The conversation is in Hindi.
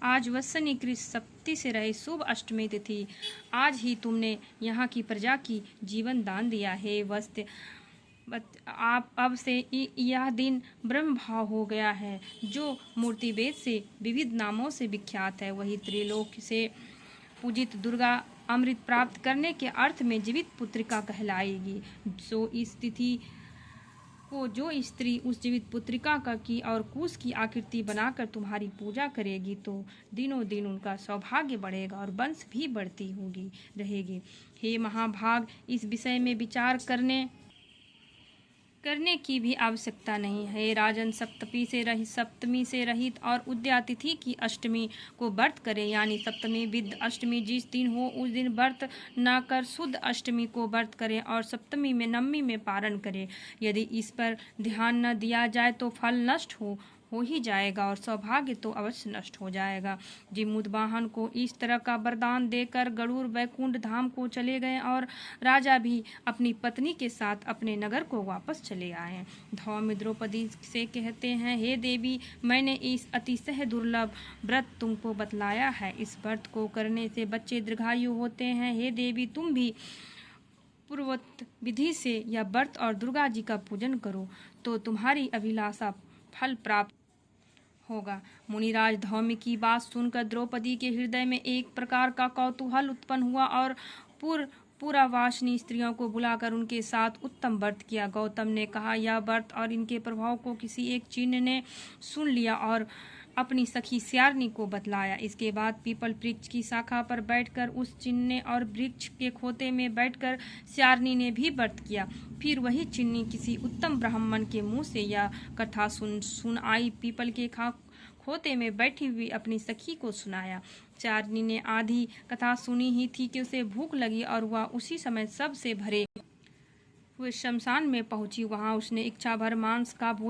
आज वसनी कृष्ण सप्तमी से रही शुभ अष्टमी तिथि। आज ही तुमने यहाँ की प्रजा की जीवन दान दिया है। वस्त आप अब से यह दिन ब्रह्म भाव हो गया है, जो मूर्ति वेद से विविध नामों से विख्यात है। वही त्रिलोक से पूजित दुर्गा अमृत प्राप्त करने के अर्थ में जीवित पुत्रिका कहलाएगी। सो इस तिथि को जो स्त्री उस जीवित पुत्रिका का की और कुश की आकृति बनाकर तुम्हारी पूजा करेगी, तो दिनों दिन उनका सौभाग्य बढ़ेगा और वंश भी बढ़ती होगी रहेगी। हे महाभाग, इस विषय में विचार करने की भी आवश्यकता नहीं है। राजन, सप्तमी से रहित और उदया तिथि की अष्टमी को व्रत करें, यानी सप्तमी विद अष्टमी जिस दिन हो उस दिन व्रत न कर शुद्ध अष्टमी को व्रत करें और सप्तमी में नवमी में पारण करें। यदि इस पर ध्यान न दिया जाए तो फल नष्ट हो ही जाएगा और सौभाग्य तो अवश्य नष्ट हो जाएगा। जिमुदवाहन को इस तरह का वरदान देकर गरुड़ वैकुंठ धाम को चले गए और राजा भी अपनी पत्नी के साथ अपने नगर को वापस चले आए। धौम्य द्रौपदी से कहते हैं, हे देवी, मैंने इस अतिशय दुर्लभ व्रत तुमको बतलाया है। इस व्रत को करने से बच्चे दीर्घायु होते हैं। हे देवी, तुम भी पूर्वोक्त विधि से यह व्रत और दुर्गा जी का पूजन करो, तो तुम्हारी अभिलाषा फल प्राप्त होगा। मुनिराज धौम्य की बात सुनकर द्रौपदी के हृदय में एक प्रकार का कौतूहल उत्पन्न हुआ और पूरा वासनी स्त्रियों को बुलाकर उनके साथ उत्तम व्रत किया। गौतम ने कहा, यह व्रत और इनके प्रभाव को किसी एक चिन्ह ने सुन लिया और अपनी सखी स्यारनी को बतलाया। इसके बाद पीपल वृक्ष की शाखा पर बैठकर उस चिन्ने और वृक्ष के खोते में बैठकर स्यारनी ने भी व्रत किया। फिर वही चिन्नी किसी उत्तम ब्राह्मण के मुंह से यह कथा सुन आई पीपल के खोते में बैठी हुई अपनी सखी को सुनाया। स्यारनी ने आधी कथा सुनी ही थी कि उसे भूख लगी और वह उसी समय सबसे भरे हुए शमशान में पहुंची। वहां उसने इच्छा भर मांस का भोजन